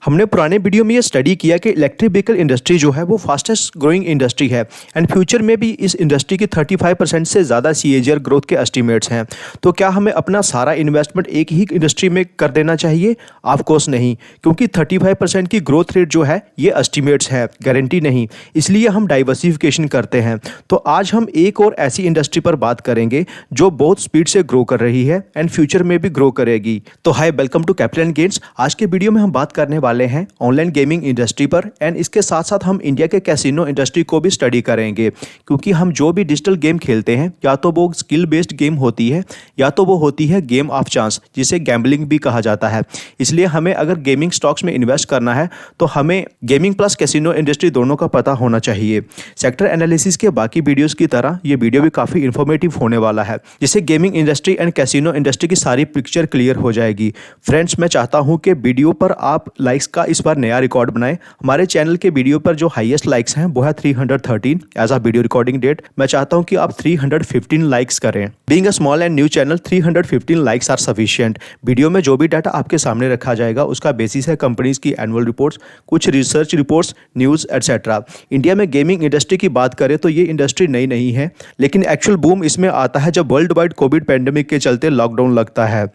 हमने पुराने वीडियो में ये स्टडी किया कि इलेक्ट्रिक व्हीकल इंडस्ट्री जो है वो फास्टेस्ट ग्रोइंग इंडस्ट्री है एंड फ्यूचर में भी इस इंडस्ट्री की 35% से ज़्यादा सीएजीआर ग्रोथ के एस्टिमेट्स हैं। तो क्या हमें अपना सारा इन्वेस्टमेंट एक ही इंडस्ट्री में कर देना चाहिए? ऑफ कोर्स नहीं, क्योंकि 35% की ग्रोथ रेट जो है ये एस्टिमेट्स है, गारंटी नहीं। इसलिए हम डाइवर्सिफिकेशन करते हैं। तो आज हम एक और ऐसी इंडस्ट्री पर बात करेंगे जो बहुत स्पीड से ग्रो कर रही है एंड फ्यूचर में भी ग्रो करेगी। तो hi, welcome to capital and gains. आज के वीडियो में हम बात करने वाले हैं ऑनलाइन गेमिंग इंडस्ट्री पर एंड इसके साथ साथ हम इंडिया के कैसीनो इंडस्ट्री को भी स्टडी करेंगे, क्योंकि हम जो भी डिजिटल गेम खेलते हैं या तो वो स्किल बेस्ड गेम होती है या तो वो होती है गेम ऑफ चांस, जिसे गैम्बलिंग भी कहा जाता है। इसलिए हमें अगर गेमिंग स्टॉक्स में इन्वेस्ट करना है तो हमें गेमिंग प्लस कैसीनो इंडस्ट्री दोनों का पता होना चाहिए। सेक्टर एनालिसिस के बाकी वीडियोस की तरह ये वीडियो भी काफ़ी इन्फॉर्मेटिव होने वाला है, जिससे gaming industry and casino industry की सारी पिक्चर क्लियर हो जाएगी। फ्रेंड्स, मैं चाहता हूं कि वीडियो पर आप लाइक्स का इस बार नया रिकॉर्ड बनाएं। हमारे चैनल के वीडियो पर जो हाईएस्ट लाइक्स हैं वो है 313 as a video recording date. मैं चाहता हूं कि आप 315 लाइक्स करें। Being a small and new channel, 315 likes are sufficient. Video में जो भी डाटा आपके सामने रखा जाएगा उसका बेसिस है कंपनीज की एनुअल रिपोर्ट्स, कुछ research reports, news etcetera. India में गेमिंग इंडस्ट्री की बात करें तो ये इंडस्ट्री नई नहीं है, लेकिन एक्चुअल बूम इसमें आता है जब वर्ल्ड वाइड कोविड पैंडेमिक के चलते लॉकडाउन लगता है।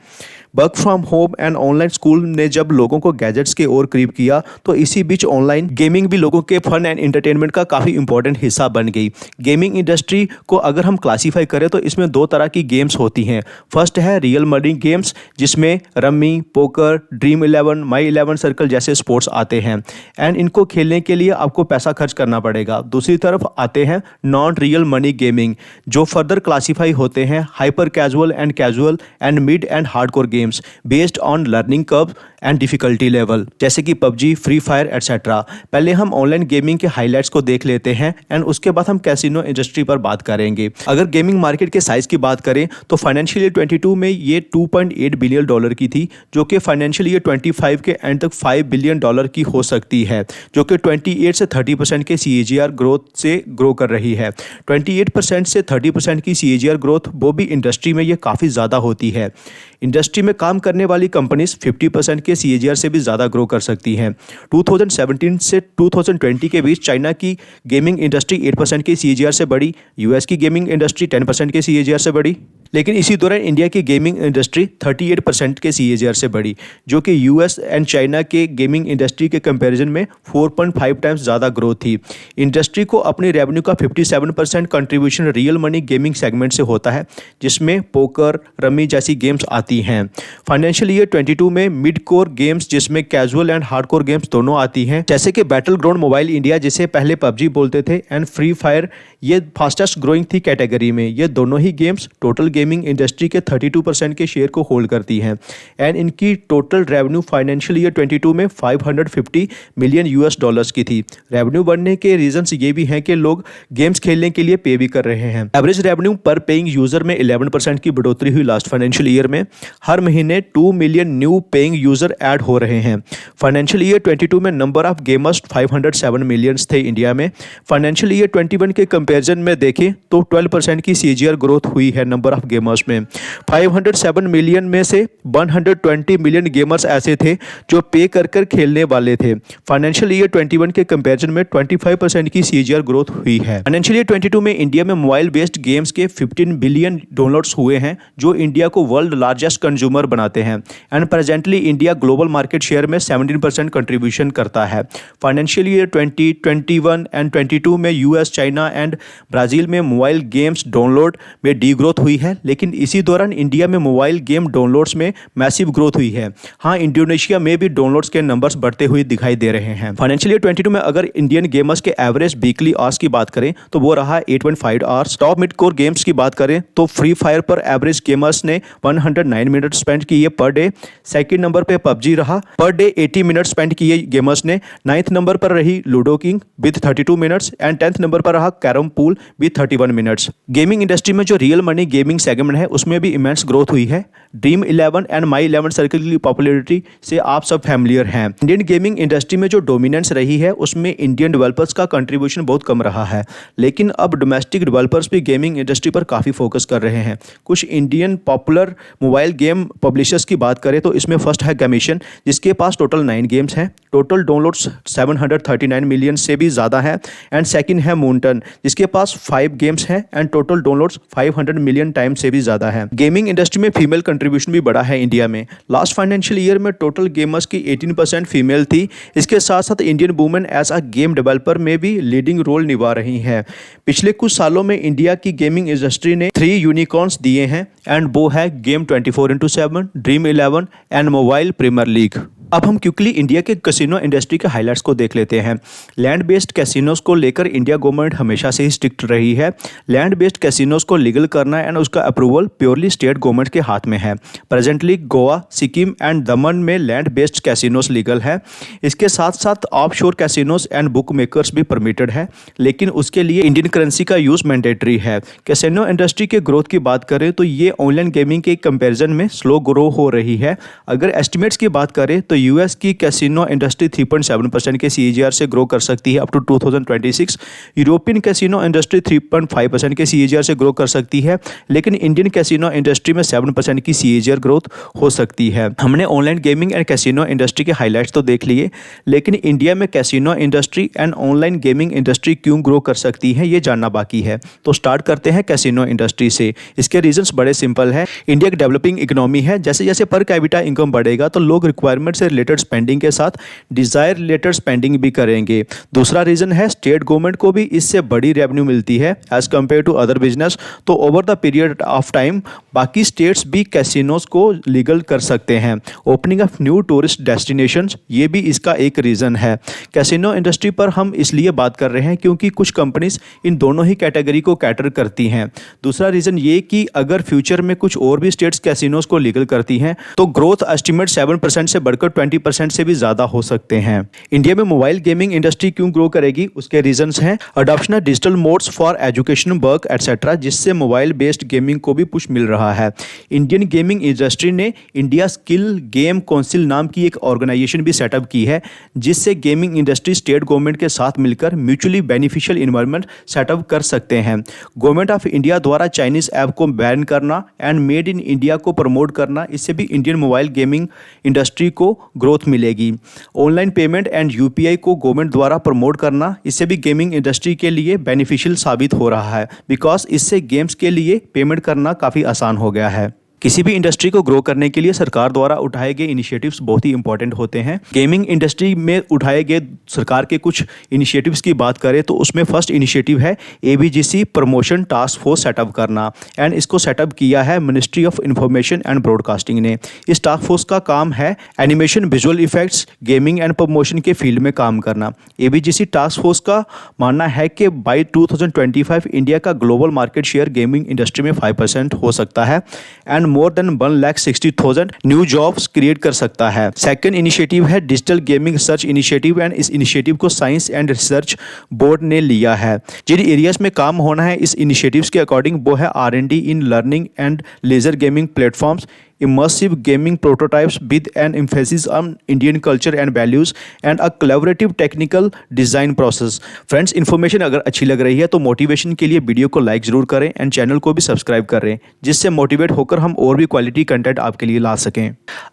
Work from home and online school ने जब लोगों को गैजेट्स के ओर करीब किया, तो इसी बीच ऑनलाइन गेमिंग भी लोगों के फन एंड एंटरटेनमेंट का काफ़ी इंपॉर्टेंट हिस्सा बन गई। गेमिंग इंडस्ट्री को अगर हम क्लासीफाई करें तो इसमें दो तरह की गेम्स होती हैं। फर्स्ट है रियल मनी गेम्स, जिसमें रम्मी, पोकर, ड्रीम 11, माई 11 सर्कल जैसे स्पोर्ट्स आते हैं एंड इनको खेलने के लिए आपको पैसा खर्च करना पड़ेगा। दूसरी तरफ आते हैं नॉन रियल मनी गेमिंग, जो फर्दर क्लासीफाई होते हैं hyper casual and mid and hardcore games based on learning curve and difficulty level, जैसे कि पबजी, फ्री फायर एटसेट्रा। पहले हम ऑनलाइन गेमिंग के हाइलाइट्स को देख लेते हैं एंड उसके बाद हम कैसीनो इंडस्ट्री पर बात करेंगे। अगर गेमिंग मार्केट के साइज की बात करें तो फाइनेंशियल ईयर 22 में ये $2.8 बिलियन की थी, जो कि फाइनेंशियल ईयर 25 के एंड तक $5 बिलियन की हो सकती है, जो कि 28 से 30% के सीएजीआर ग्रोथ से ग्रो कर रही है। 28% से 30% की सीएजीआर ग्रोथ वो भी इंडस्ट्री में ये काफ़ी ज़्यादा होती है। इंडस्ट्री में काम करने वाली कंपनीज 50% के सीएजीआर से भी ज़्यादा ग्रो कर सकती हैं। 2017 से 2020 के बीच चाइना की गेमिंग इंडस्ट्री 8% के सीएजीआर से बढ़ी, यूएस की गेमिंग इंडस्ट्री 10% के सीएजीआर से बढ़ी, लेकिन इसी दौरान इंडिया की गेमिंग इंडस्ट्री 38% के सीएजीआर से बढ़ी, जो कि यूएस एंड चाइना के गेमिंग इंडस्ट्री के कंपैरिजन में 4.5 टाइम्स ज़्यादा ग्रोथ थी। इंडस्ट्री को अपनी रेवेन्यू का 57% contribution real money gaming segment से होता है, जिसमें पोकर, रमी जैसी गेम्स आती हैं। फाइनेंशियल ईयर 22 में मिड कोर गेम्स, जिसमें कैजुअल एंड हार्डकोर गेम्स दोनों आती हैं, जैसे कि बैटल ग्राउंड मोबाइल इंडिया, जिसे पहले पबजी बोलते थे, एंड फ्री फायर, ये फास्टेस्ट ग्रोइंग थी कैटेगरी में। ये दोनों ही गेम्स टोटल गेमिंग इंडस्ट्री के 32% के शेयर को होल्ड करती हैं एंड इनकी टोटल रेवेन्यू फाइनेंशियल ईयर 22 में $550 मिलियन की थी। रेवेन्यू बढ़ने के रीजंस ये भी हैं कि लोग गेम्स खेलने के लिए पे भी कर रहे हैं। एवरेज रेवेन्यू पर पेइंग यूजर में 11% की बढ़ोतरी हुई लास्ट फाइनेंशियल ईयर में। हर महीने 2 million new paying user add हो रहे हैं। फाइनेंशियल ईयर 22 में नंबर ऑफ गेमर्स 507 मिलियन थे इंडिया में। फाइनेंशियल ईयर 21 के कंपैरिजन में देखें तो 12% की सीजीआर ग्रोथ हुई है नंबर ऑफ गेमर्स में। 507 मिलियन में से 120 मिलियन गेमर्स ऐसे थे जो पे कर खेलने वाले थे। फाइनेंशियल ईयर 21 के कंपैरिजन में 25% की सीजीआर ग्रोथ हुई है। फाइनेंशियल ईयर 22 में इंडिया में मोबाइल बेस्ड गेम्स के 15 बिलियन डाउनलोड्स हुए हैं, जो इंडिया को वर्ल्ड लार्जेस्ट कंज्यूमर बनाते हैं and presently India global market share में 17% कंट्रीब्यूशन करता है। फाइनेंशियल ईयर 20, 21 एंड 22 में यूएस, चाइना एंड ब्राजील में मोबाइल गेम्स डाउनलोड में डी ग्रोथ हुई है, लेकिन इसी दौरान इंडिया में मोबाइल गेम डाउनलोड्स में मैसिव ग्रोथ हुई है। हाँ, इंडोनेशिया में भी डाउनलोड्स के नंबर्स बढ़ते हुए दिखाई दे रहे हैं। फाइनेंशियल ईयर 22 में अगर इंडियन गेमर्स के एवरेज वीकली आवर्स की बात करें तो वो रहा 8.5 hours. Top mid core games की बात करें तो फ्री फायर पर एवरेज गेमर्स ने 109 मिनट स्पेंड किए पर डे। सेकंड नंबर पे पबजी रहा, पर डे 80 मिनट स्पेंड किए गेमर्स ने। 9th नंबर पर रही ludo king with 32 minutes and 10th number पर रहा carrom pool with 31 minutes. Gaming industry में जो रियल मनी गेमिंग सेगमेंट है उसमें भी इमेंस ग्रोथ हुई है। ड्रीम 11 एंड माई 11 सर्कल की पॉपुलैरिटी से आप सब फैमिलियर हैं। इंडियन गेमिंग इंडस्ट्री में जो डोमिनेंस रही है उसमें इंडियन डेवलपर्स का कंट्रीब्यूशन बहुत कम रहा है, लेकिन अब डोमेस्टिक डेवलपर्स भी गेमिंग इंडस्ट्री पर काफ़ी फोकस कर रहे हैं। कुछ Indian popular mobile game publishers की बात करें तो इसमें फर्स्ट है गैमिशन, जिसके पास टोटल 9 गेम्स हैं, टोटल डाउनलोड्स 739 मिलियन से भी ज़्यादा है। एंड सेकंड है मूनटन, जिसके पास 5 गेम्स हैं and total downloads 500 million time से भी ज़्यादा है। गेमिंग इंडस्ट्री में फीमेल कंट्रीब्यूशन भी बड़ा है इंडिया में। लास्ट फाइनेंशियल ईयर में टोटल गेमर्स की 18% फीमेल थी। इसके साथ साथ Indian women as a game developer में भी लीडिंग रोल निभा रही हैं। पिछले कुछ सालों में इंडिया की गेमिंग इंडस्ट्री ने 3 यूनिकॉर्न्स दिए हैं एंड वो है game 24/7, dream 11 and mobile premier league. अब हम क्विकली इंडिया के कैसीनो इंडस्ट्री के हाइलाइट्स को देख लेते हैं। लैंड बेस्ड कैसीनोज को लेकर इंडिया गवर्नमेंट हमेशा से ही स्ट्रिक्ट रही है। लैंड बेस्ड कैसीनोज को लीगल करना एंड उसका अप्रूवल प्योरली स्टेट गवर्नमेंट के हाथ में है। प्रेजेंटली गोवा, सिक्किम एंड दमन में लैंड बेस्ड कैसीनोज लीगल है। इसके साथ साथ offshore casinos and book makers भी परमिटेड है, लेकिन उसके लिए इंडियन करेंसी का यूज मैंडेटरी है। कैसीनो इंडस्ट्री के ग्रोथ की बात करें तो ये ऑनलाइन गेमिंग के कंपेरिजन में स्लो ग्रो हो रही है। अगर एस्टिमेट्स की बात करें तो यूएस की कैसीनो इंडस्ट्री 3.7% के सीएजीआर से ग्रो कर सकती है up to 2026। European casino industry 3.5% के सीएजीआर से ग्रो कर सकती है, लेकिन इंडियन कैसीनो इंडस्ट्री में 7% की सीएजीआर ग्रोथ हो सकती है। हमने online gaming and casino industry के हाइलाइट्स तो देख लिए, लेकिन इंडिया में casino industry and online gaming industry क्यों ग्रो कर सकती है ये जानना बाकी है। तो स्टार्ट करते हैं कैसीनो इंडस्ट्री से। इसके रीजंस बड़े सिंपल है। इंडिया एक डेवलपिंग इकोनॉमी है। जैसे जैसे पर कैपिटा इनकम बढ़ेगा तो लोग रिक्वायरमेंट से रिलेटेड स्पेंडिंग के साथ डिजायर रिलेटेड स्पेंडिंग भी करेंगे। दूसरा रीजन है स्टेट गवर्नमेंट को भी इससे बड़ी रेवेन्यू मिलती है as compare to other business. तो over the period of time बाकी स्टेट्स भी कैसीनोज को लीगल कर सकते हैं। Opening of new tourist destinations ये भी इसका एक रीजन है। कैसीनो इंडस्ट्री पर हम इसलिए बात कर रहे हैं क्योंकि कुछ कंपनीज इन दोनों ही कैटेगरी को कैटर करती हैं। दूसरा रीजन ये कि अगर फ्यूचर में कुछ और भी स्टेट्स कैसीनोज को लीगल करती हैं तो ग्रोथ एस्टिमेट 7% से बढ़कर 20% से भी ज्यादा हो सकते हैं। इंडिया में मोबाइल गेमिंग इंडस्ट्री क्यों ग्रो करेगी उसके रीजंस हैं adoption of digital modes for education, work etcetera, जिससे मोबाइल बेस्ड गेमिंग को भी पुश मिल रहा है। इंडियन गेमिंग इंडस्ट्री ने इंडिया स्किल गेम काउंसिल नाम की एक ऑर्गेनाइजेशन भी सेटअप की है, जिससे गेमिंग इंडस्ट्री स्टेट गवर्नमेंट के साथ मिलकर म्यूचुअली बेनिफिशियल इन्वायरमेंट सेटअप कर सकते हैं। गवर्नमेंट ऑफ इंडिया द्वारा चाइनीज ऐप को बैन करना एंड मेड इन इंडिया को प्रमोट करना, इससे भी इंडियन मोबाइल गेमिंग इंडस्ट्री को ग्रोथ मिलेगी। ऑनलाइन पेमेंट एंड यूपीआई को गवर्नमेंट द्वारा प्रमोट करना, इससे भी गेमिंग इंडस्ट्री के लिए बेनिफिशियल साबित हो रहा है, बिकॉज इससे गेम्स के लिए पेमेंट करना काफ़ी आसान हो गया है। किसी भी इंडस्ट्री को ग्रो करने के लिए सरकार द्वारा उठाए गए इनिशिएटिव्स बहुत ही इंपॉर्टेंट होते हैं। गेमिंग इंडस्ट्री में उठाए गए सरकार के कुछ इनिशिएटिव्स की बात करें तो उसमें फर्स्ट इनिशिएटिव है एबीजीसी प्रमोशन टास्क फोर्स सेटअप करना, एंड इसको सेटअप किया है ministry of information and broadcasting ने। इस टास्क फोर्स का काम है animation, visual effects, gaming and promotion के फील्ड में काम करना। एबीजीसी टास्क फोर्स का मानना है कि बाई 2025 इंडिया का global market share gaming industry में 5% हो सकता है and more than 1,60,000 new jobs create कर सकता है। सेकंड इनिशिएटिव है digital gaming research initiative, and इस इनिशिएटिव को साइंस एंड रिसर्च बोर्ड ने लिया है। जिन एरियाज में काम होना है इस इनिशिएटिव्स के अकॉर्डिंग वो है R&D in learning and leisure gaming platforms, immersive gaming prototypes with an emphasis on Indian culture and values and a collaborative technical design process। Friends, information अगर अच्छी लग रही है तो मोटिवेशन के लिए वीडियो को लाइक जरूर करें एंड चैनल को भी सब्सक्राइब करें, जिससे मोटिवेट होकर हम और भी क्वालिटी कंटेंट आपके लिए ला सकें।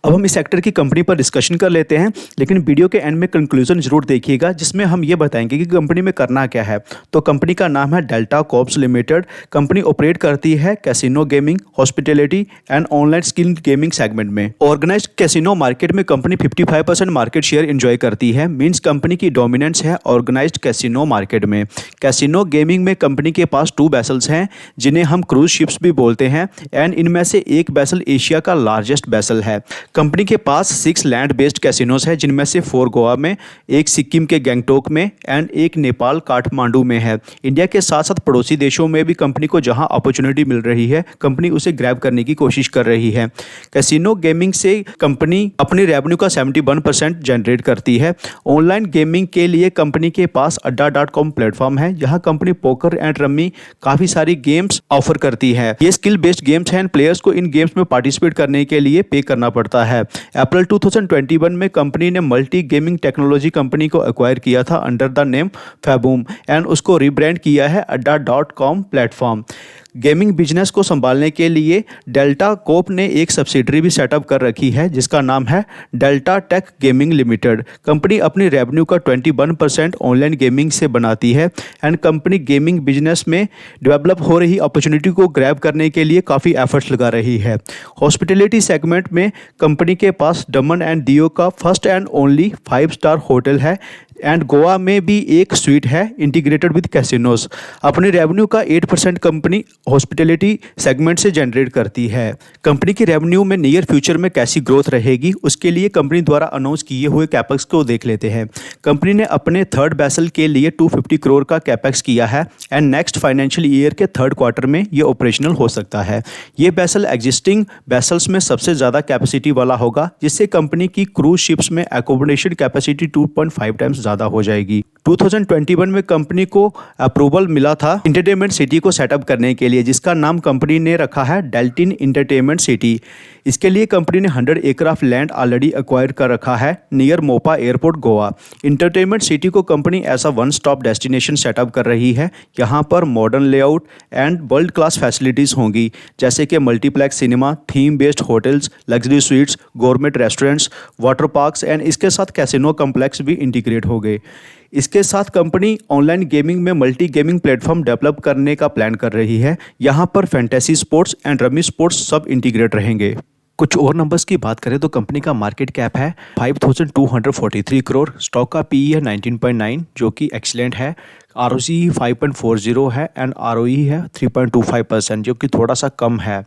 अब हम इस सेक्टर की कंपनी पर डिस्कशन कर लेते हैं, लेकिन वीडियो के एंड में कंक्लूजन जरूर देखिएगा, जिसमें हम ये बताएंगे कि कंपनी में करना क्या है। तो कंपनी का नाम है delta corps limited. Company operate करती है casino gaming, hospitality and online skill gaming segment में। ऑर्गेनाइज्ड कैसीनो मार्केट में कंपनी 55% मार्केट शेयर एंजॉय करती है, मींस कंपनी की डोमिनेंस है ऑर्गेनाइज्ड कैसीनो मार्केट में। कैसीनो गेमिंग में कंपनी के पास 2 वेसल्स हैं जिन्हें हम क्रूज शिप्स भी बोलते हैं, एंड इनमें से एक वेसल एशिया का लार्जेस्ट वेसल है। कंपनी के पास 6 लैंड बेस्ड कैसीनोज है, जिनमें से 4 गोवा में, एक सिक्किम के गैंगटोक में एंड एक नेपाल काठमांडू में है। इंडिया के साथ साथ पड़ोसी देशों में भी कंपनी को जहां अपॉर्चुनिटी मिल रही है कंपनी उसे ग्रैब करने की कोशिश कर रही है। कैसीनो गेमिंग से कंपनी अपनी रेवेन्यू का 71% जनरेट करती है। ऑनलाइन गेमिंग के लिए कंपनी के पास अड्डा.com प्लेटफॉर्म है, जहां कंपनी पोकर एंड रम्मी काफी सारी गेम्स ऑफर करती है। ये स्किल बेस्ड गेम्स हैं एंड प्लेयर्स को इन गेम्स में पार्टिसिपेट करने के लिए पे करना पड़ता है। अप्रैल 2021 में कंपनी ने मल्टी गेमिंग टेक्नोलॉजी कंपनी को एक्वायर किया था अंडर द नेम फैबूम, एंड उसको रिब्रांड किया है अड्डा.com प्लेटफॉर्म। गेमिंग बिजनेस को संभालने के लिए डेल्टा कोप ने एक सब्सिडरी भी सेटअप कर रखी है जिसका नाम है Delta tech gaming limited. Company अपनी रेवेन्यू का 21% ऑनलाइन गेमिंग से बनाती है एंड कंपनी गेमिंग बिजनेस में डेवलप हो रही अपॉर्चुनिटी को ग्रैब करने के लिए काफ़ी एफर्ट्स लगा रही है। हॉस्पिटैलिटी सेगमेंट में कंपनी के पास दमन एंड दियो का first and only 5 star hotel है एंड गोवा में भी एक स्वीट है इंटीग्रेटेड विद कैसीनोज। अपने रेवेन्यू का 8% कंपनी हॉस्पिटैलिटी सेगमेंट से जनरेट करती है। कंपनी की रेवेन्यू में नियर फ्यूचर में कैसी ग्रोथ रहेगी उसके लिए कंपनी द्वारा अनाउंस किए हुए कैपेक्स को देख लेते हैं। कंपनी ने अपने थर्ड वेसल के लिए 250 करोड़ का कैपेक्स किया है एंड नेक्स्ट फाइनेंशियल ईयर के थर्ड क्वार्टर में ये ऑपरेशनल हो सकता है। ये वेसल एग्जिस्टिंग वेसल्स में सबसे ज़्यादा कैपेसिटी वाला होगा जिससे कंपनी की क्रूज शिप्स में एकोमोडेशन कैपेसिटी 2.5 टाइम्स ज़्यादा हो जाएगी। 2021 में कंपनी को अप्रूवल मिला था इंटरटेनमेंट सिटी को सेटअप करने के लिए जिसका नाम कंपनी ने रखा है डेल्टिन इंटरटेनमेंट सिटी। इसके लिए कंपनी ने 100 एकड़ ऑफ लैंड ऑलरेडी एक्वायर कर रखा है near Mopa airport Goa. Entertainment city को कंपनी ऐसा वन स्टॉप डेस्टिनेशन सेटअप कर रही है। यहाँ पर modern layout and world class facilities होंगी जैसे कि multiplex cinema, theme based hotels, luxury sweets, government restaurants, water parks and इसके साथ कैसीनो कम्प्लेक्स भी इंटीग्रेट हो गए। इसके साथ कंपनी ऑनलाइन गेमिंग में मल्टी गेमिंग प्लेटफॉर्म डेवलप करने का प्लान कर रही है। यहाँ पर fantasy sports and rummy sports सब इंटीग्रेट रहेंगे। कुछ और नंबर्स की बात करें तो कंपनी का मार्केट कैप है 5243 करोड़, स्टॉक का पीई है 19.9 जो कि एक्सीलेंट है, ROCE 5.40 है एंड ROE है 3.25% जो कि थोड़ा सा कम है।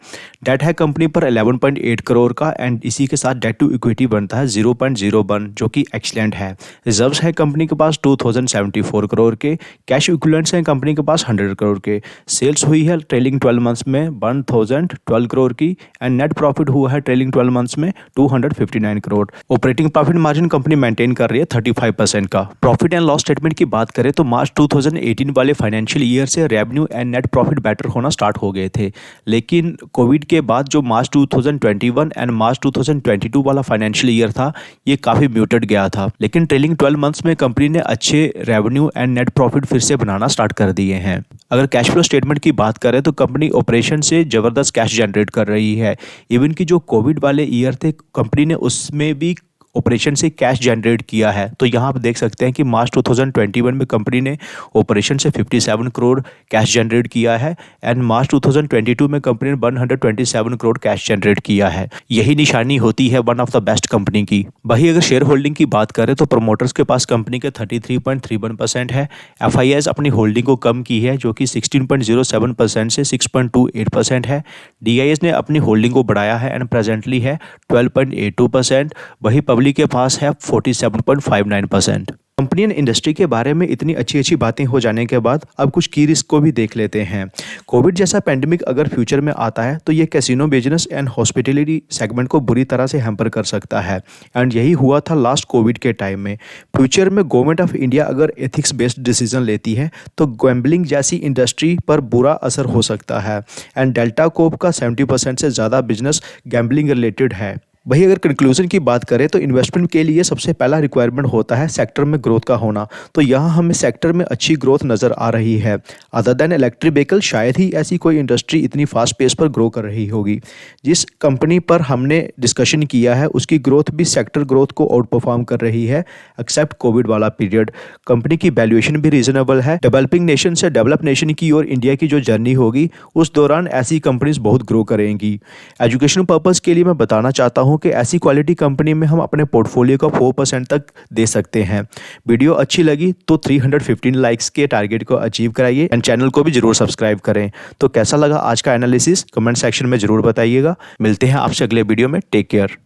डेट है कंपनी पर 11.8 करोड़ का एंड इसी के साथ डेट टू इक्विटी बनता है 0.01 जो कि एक्सीलेंट है। रिजर्व्स है कंपनी के पास 2074 करोड़ के, कैश इक्विवेलेंट्स हैं कंपनी के पास 100 करोड़ के, सेल्स हुई है ट्रेलिंग 12 मंथ्स में 1012 करोड़ की एंड नेट प्रॉफिट हुआ है ट्रेलिंग 12 मंथ्स में 259 crore. Operating profit margin company maintain कर रही है 35% का। प्रॉफिट एंड लॉस स्टेटमेंट की बात करें तो मार्च 2018 वाले फाइनेंशियल ईयर से revenue and net profit better होना स्टार्ट हो गए थे, लेकिन कोविड के बाद जो मार्च 2021 एंड मार्च 2022 वाला फाइनेंशियल ईयर था ये काफ़ी म्यूटेड गया था। लेकिन ट्रेलिंग 12 मंथ्स में कंपनी ने अच्छे रेवेन्यू एंड नेट प्रॉफिट फिर से बनाना स्टार्ट कर दिए हैं। अगर कैश फ्लो स्टेटमेंट की बात करें तो कंपनी ऑपरेशन से ज़बरदस्त कैश जनरेट कर रही है। इवन कि जो कोविड वाले ईयर थे कंपनी ने उसमें भी ऑपरेशन से कैश जनरेट किया है। तो यहाँ आप देख सकते हैं कि मार्च 2021 में कंपनी ने ऑपरेशन से 57 करोड़ कैश जनरेट किया है एंड मार्च 2022 में कंपनी ने 127 करोड़ कैश जनरेट किया है। यही निशानी होती है one of the best company की। वही अगर शेयर होल्डिंग की बात करें तो प्रमोटर्स के पास कंपनी के 33.31% है। FIS अपनी होल्डिंग को कम की है जो कि 16.07% से 6.28% है। DIS ने अपनी होल्डिंग को बढ़ाया है एंड प्रेजेंटली है 12.82%। वही पब्लिक के पास है 47.59%। कंपनी एंड इंडस्ट्री के बारे में इतनी अच्छी बातें हो जाने के बाद अब कुछ की रिस्क को भी देख लेते हैं। कोविड जैसा पेंडेमिक अगर फ्यूचर में आता है तो ये casino business and hospitality segment को बुरी तरह से हैम्पर कर सकता है एंड यही हुआ था लास्ट कोविड के टाइम में। फ्यूचर में गवर्नमेंट ऑफ इंडिया अगर एथिक्स बेस्ड डिसीजन लेती है तो गैम्बलिंग जैसी इंडस्ट्री पर बुरा असर हो सकता है एंड डेल्टा कोप का 70% से ज़्यादा बिजनेस गैम्बलिंग रिलेटेड है। वही अगर कंक्लूजन की बात करें तो इन्वेस्टमेंट के लिए सबसे पहला रिक्वायरमेंट होता है सेक्टर में ग्रोथ का होना। तो यहाँ हमें सेक्टर में अच्छी ग्रोथ नज़र आ रही है। अदर देन इलेक्ट्रिक व्हीकल शायद ही ऐसी कोई इंडस्ट्री इतनी फास्ट पेस पर ग्रो कर रही होगी। जिस कंपनी पर हमने डिस्कशन किया है उसकी ग्रोथ भी सेक्टर ग्रोथ को आउट परफॉर्म कर रही है एक्सेप्ट कोविड वाला पीरियड। कंपनी की वैल्यूएशन भी रीजनेबल है। डेवलपिंग नेशन से डेवलप नेशन की और इंडिया की जो जर्नी होगी उस दौरान ऐसी कंपनीज बहुत ग्रो करेंगी। एजुकेशन पर्पज़ के लिए मैं बताना चाहता हूँ कि ऐसी क्वालिटी कंपनी में हम अपने पोर्टफोलियो का 4% तक दे सकते हैं। वीडियो अच्छी लगी तो 315 लाइक्स के टारगेट को अचीव कराइए एंड चैनल को भी जरूर सब्सक्राइब करें। तो कैसा लगा आज का एनालिसिस कमेंट सेक्शन में जरूर बताइएगा। मिलते हैं आपसे अगले वीडियो में। Take care.